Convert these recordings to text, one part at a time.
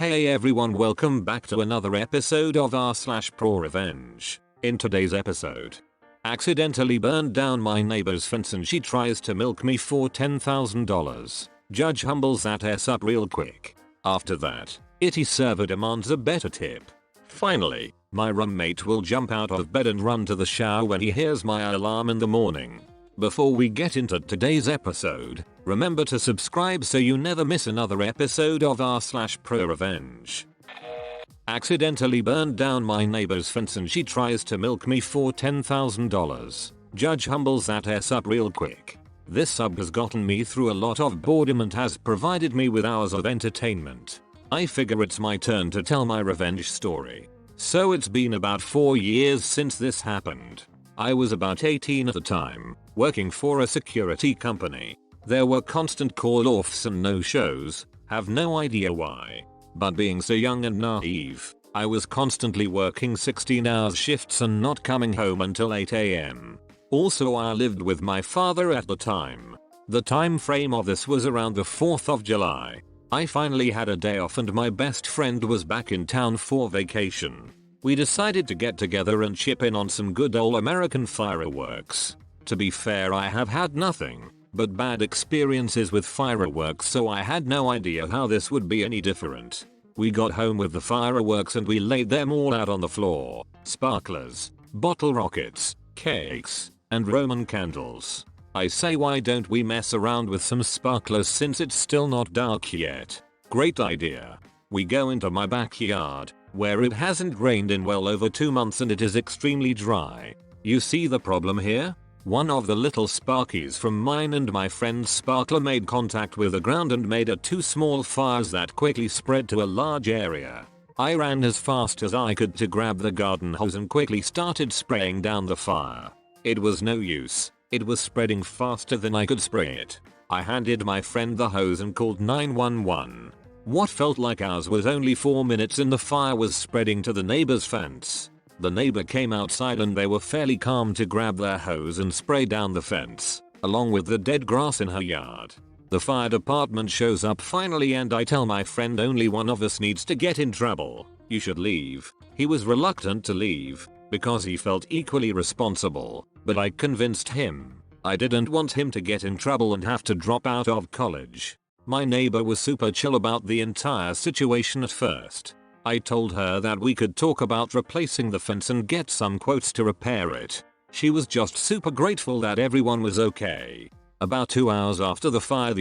Hey everyone, welcome back to another episode of r/ProRevenge. In today's episode, accidentally burned down my neighbor's fence and she tries to milk me for $10,000. Judge humbles that ass up real quick. After that, itty server demands a better tip. Finally, my roommate will jump out of bed and run to the shower when he hears my alarm in the morning. Before we get into today's episode, remember to subscribe so you never miss another episode of r/ProRevenge. Accidentally burned down my neighbor's fence and she tries to milk me for $10,000. Judge humbles that ass up real quick. This sub has gotten me through a lot of boredom and has provided me with hours of entertainment. I figure it's my turn to tell my revenge story. So it's been about 4 years since this happened. I was about 18 at the time, working for a security company. There were constant call-offs and no-shows, have no idea why. But being so young and naive, I was constantly working 16-hour shifts and not coming home until 8 AM. Also, I lived with my father at the time. The time frame of this was around the 4th of July. I finally had a day off and my best friend was back in town for vacation. We decided to get together and chip in on some good old American fireworks. To be fair, I have had nothing but bad experiences with fireworks, so I had no idea how this would be any different. We got home with the fireworks and we laid them all out on the floor. Sparklers, bottle rockets, cakes, and Roman candles. I say, why don't we mess around with some sparklers since it's still not dark yet? Great idea. We go into my backyard, where it hasn't rained in well over 2 months and it is extremely dry. You see the problem here? One of the little sparkies from mine and my friend's sparkler made contact with the ground and made 2 small fires that quickly spread to a large area. I ran as fast as I could to grab the garden hose and quickly started spraying down the fire. It was no use. It was spreading faster than I could spray it. I handed my friend the hose and called 911. What felt like hours was only 4 minutes and the fire was spreading to the neighbor's fence. The neighbor came outside and they were fairly calm to grab their hose and spray down the fence, along with the dead grass in her yard. The fire department shows up finally and I tell my friend only one of us needs to get in trouble. You should leave. He was reluctant to leave because he felt equally responsible, but I convinced him. I didn't want him to get in trouble and have to drop out of college. My neighbor was super chill about the entire situation at first. I told her that we could talk about replacing the fence and get some quotes to repair it. She was just super grateful that everyone was okay. About 2 hours after the fire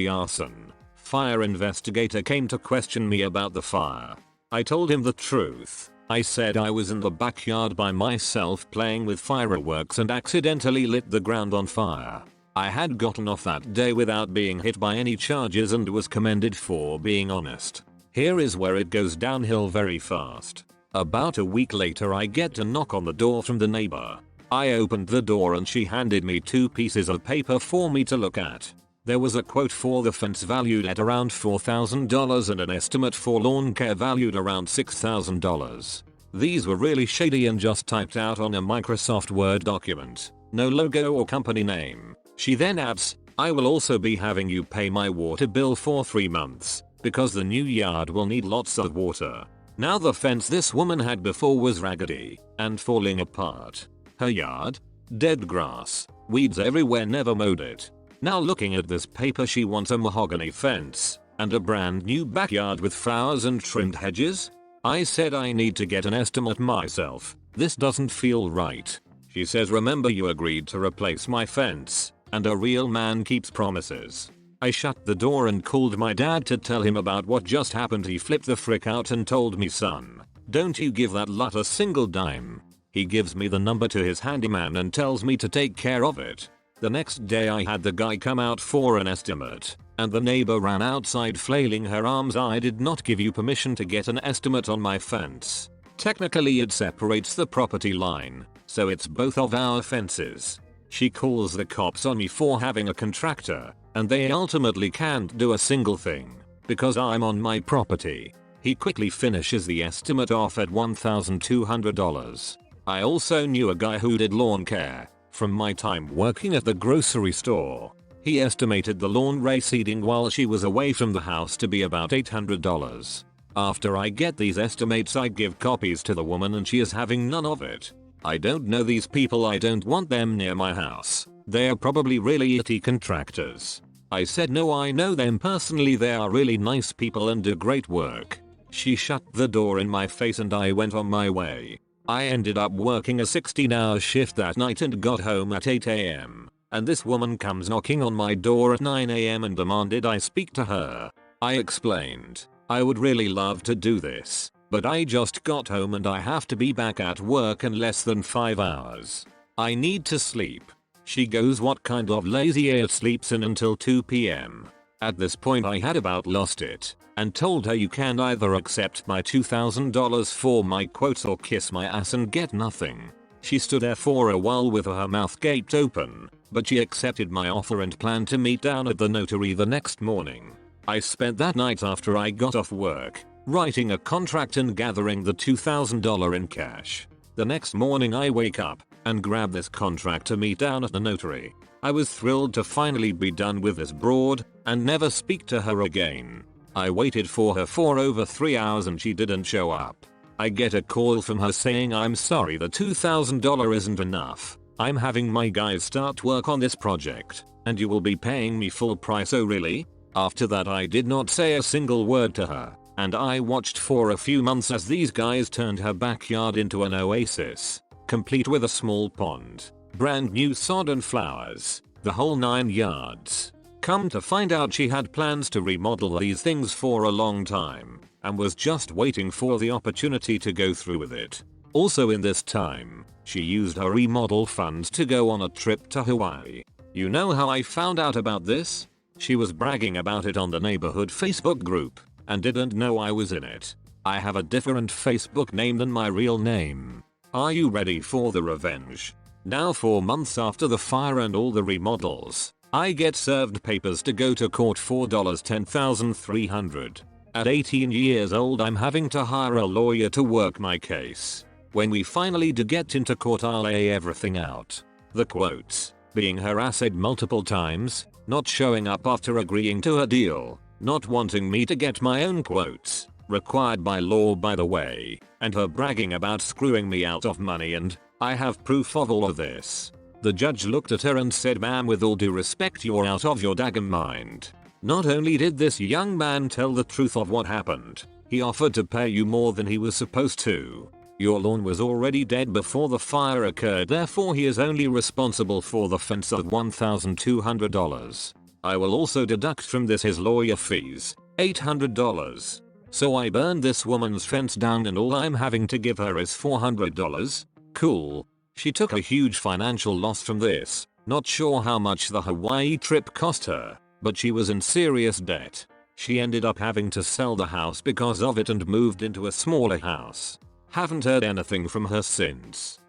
investigator came to question me about the fire. I told him the truth. I said I was in the backyard by myself playing with fireworks and accidentally lit the ground on fire. I had gotten off that day without being hit by any charges and was commended for being honest. Here is where it goes downhill very fast. About a week later I get a knock on the door from the neighbor. I opened the door and she handed me 2 pieces of paper for me to look at. There was a quote for the fence valued at around $4,000 and an estimate for lawn care valued around $6,000. These were really shady and just typed out on a Microsoft Word document. No logo or company name. She then adds, I will also be having you pay my water bill for 3 months, because the new yard will need lots of water. Now the fence this woman had before was raggedy and falling apart. Her yard? Dead grass, weeds everywhere, never mowed it. Now looking at this paper, she wants a mahogany fence and a brand new backyard with flowers and trimmed hedges? I said I need to get an estimate myself. This doesn't feel right. She says, remember you agreed to replace my fence, and a real man keeps promises. I shut the door and called my dad to tell him about what just happened. He flipped the frick out and told me, son, don't you give that lot a single dime. He gives me the number to his handyman and tells me to take care of it. The next day I had the guy come out for an estimate, and the neighbor ran outside flailing her arms. I did not give you permission to get an estimate on my fence. Technically it separates the property line, so it's both of our fences. She calls the cops on me for having a contractor, and they ultimately can't do a single thing, because I'm on my property. He quickly finishes the estimate off at $1,200. I also knew a guy who did lawn care, from my time working at the grocery store. He estimated the lawn reseeding while she was away from the house to be about $800. After I get these estimates I give copies to the woman and she is having none of it. I don't know these people, I don't want them near my house. They're probably really itty contractors. I said no, I know them personally, they are really nice people and do great work. She shut the door in my face and I went on my way. I ended up working a 16-hour shift that night and got home at 8 AM. And this woman comes knocking on my door at 9 AM and demanded I speak to her. I explained, I would really love to do this, but I just got home and I have to be back at work in less than 5 hours. I need to sleep. She goes, what kind of lazy ass sleeps in until 2 PM? At this point I had about lost it and told her you can either accept my $2,000 for my quotes or kiss my ass and get nothing. She stood there for a while with her mouth gaped open, but she accepted my offer and planned to meet down at the notary the next morning. I spent that night after I got off work writing a contract and gathering the $2,000 in cash. The next morning I wake up and grab this contract to meet down at the notary. I was thrilled to finally be done with this broad and never speak to her again. I waited for her for over 3 hours and she didn't show up. I get a call from her saying, I'm sorry, the $2,000 isn't enough. I'm having my guys start work on this project and you will be paying me full price. Oh really? After that I did not say a single word to her, and I watched for a few months as these guys turned her backyard into an oasis, complete with a small pond, brand new sod and flowers, the whole 9 yards. Come to find out she had plans to remodel these things for a long time and was just waiting for the opportunity to go through with it. Also in this time, she used her remodel funds to go on a trip to Hawaii. You know how I found out about this? She was bragging about it on the neighborhood Facebook group and didn't know I was in it. I have a different Facebook name than my real name. Are you ready for the revenge? Now 4 months after the fire and all the remodels, I get served papers to go to court for $10,300. At 18 years old I'm having to hire a lawyer to work my case. When we finally do get into court I'll lay everything out. The quotes being harassed multiple times, not showing up after agreeing to a deal, not wanting me to get my own quotes, required by law by the way, and her bragging about screwing me out of money, and I have proof of all of this. The judge looked at her and said, ma'am, with all due respect, you're out of your daggum mind. Not only did this young man tell the truth of what happened, he offered to pay you more than he was supposed to. Your lawn was already dead before the fire occurred, therefore he is only responsible for the fence of $1,200. I will also deduct from this his lawyer fees, $800. So I burned this woman's fence down and all I'm having to give her is $400? Cool. She took a huge financial loss from this. Not sure how much the Hawaii trip cost her, but she was in serious debt. She ended up having to sell the house because of it and moved into a smaller house. Haven't heard anything from her since.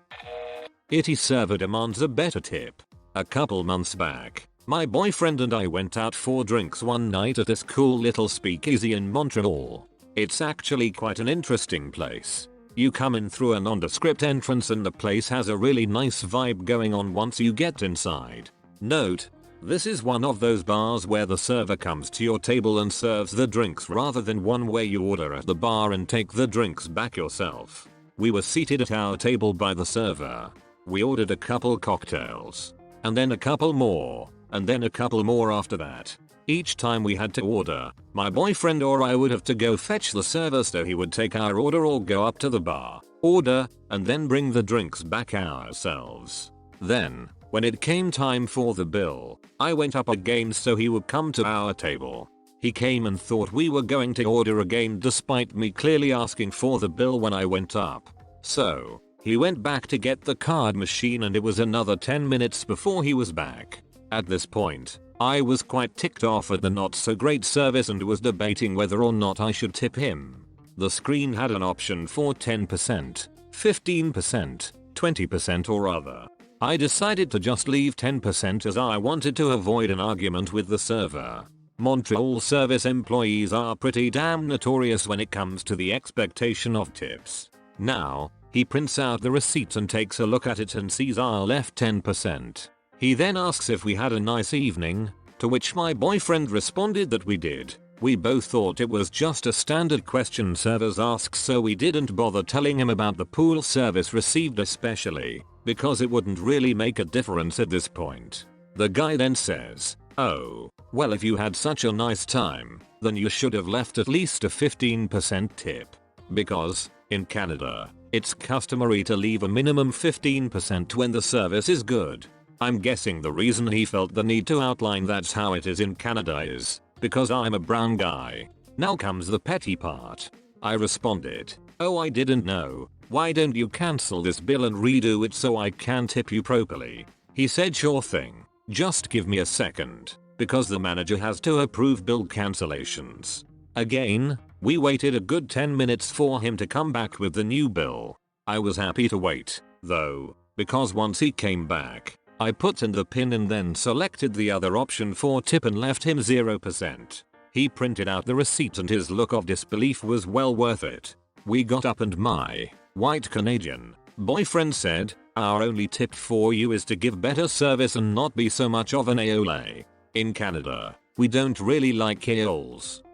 Itty server demands a better tip. A couple months back, my boyfriend and I went out for drinks one night at this cool little speakeasy in Montreal. It's actually quite an interesting place. You come in through a nondescript entrance and the place has a really nice vibe going on once you get inside. Note, this is one of those bars where the server comes to your table and serves the drinks rather than one where you order at the bar and take the drinks back yourself. We were seated at our table by the server. We ordered a couple cocktails, and then a couple more, and then a couple more after that. Each time we had to order, my boyfriend or I would have to go fetch the server so he would take our order or go up to the bar, order, and then bring the drinks back ourselves. Then, when it came time for the bill, I went up again so he would come to our table. He came and thought we were going to order again despite me clearly asking for the bill when I went up. So, he went back to get the card machine and it was another 10 minutes before he was back. At this point, I was quite ticked off at the not so great service and was debating whether or not I should tip him. The screen had an option for 10%, 15%, 20% or other. I decided to just leave 10% as I wanted to avoid an argument with the server. Montreal service employees are pretty damn notorious when it comes to the expectation of tips. Now, he prints out the receipt and takes a look at it and sees I left 10%. He then asks if we had a nice evening, to which my boyfriend responded that we did, We both thought it was just a standard question servers ask, so we didn't bother telling him about the pool service received, especially because it wouldn't really make a difference at this point. The guy then says, "Oh, well, if you had such a nice time, then you should have left at least a 15% tip. Because, in Canada, it's customary to leave a minimum 15% when the service is good." I'm guessing the reason he felt the need to outline that's how it is in Canada is because I'm a brown guy. Now comes the petty part. I responded, "Oh, I didn't know. Why don't you cancel this bill and redo it so I can tip you properly?" He said, "Sure thing. Just give me a second, because the manager has to approve bill cancellations." Again, we waited a good 10 minutes for him to come back with the new bill. I was happy to wait, though, because once he came back, I put in the PIN and then selected the other option for tip and left him 0%. He printed out the receipt and his look of disbelief was well worth it. We got up and my white Canadian boyfriend said, "Our only tip for you is to give better service and not be so much of an a-hole. In Canada, we don't really like a-holes."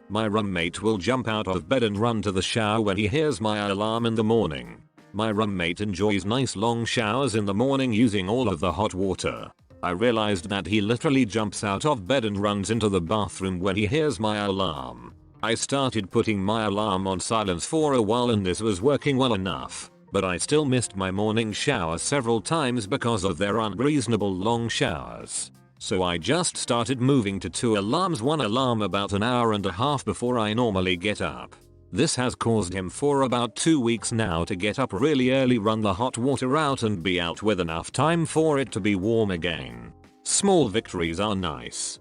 My roommate will jump out of bed and run to the shower when he hears my alarm in the morning. My roommate enjoys nice long showers in the morning using all of the hot water. I realized that he literally jumps out of bed and runs into the bathroom when he hears my alarm. I started putting my alarm on silence for a while and this was working well enough, but I still missed my morning shower several times because of their unreasonable long showers. So I just started moving to 2 alarms, 1 alarm about an hour and a half before I normally get up. This has caused him for about 2 weeks now to get up really early, run the hot water out and be out with enough time for it to be warm again. Small victories are nice.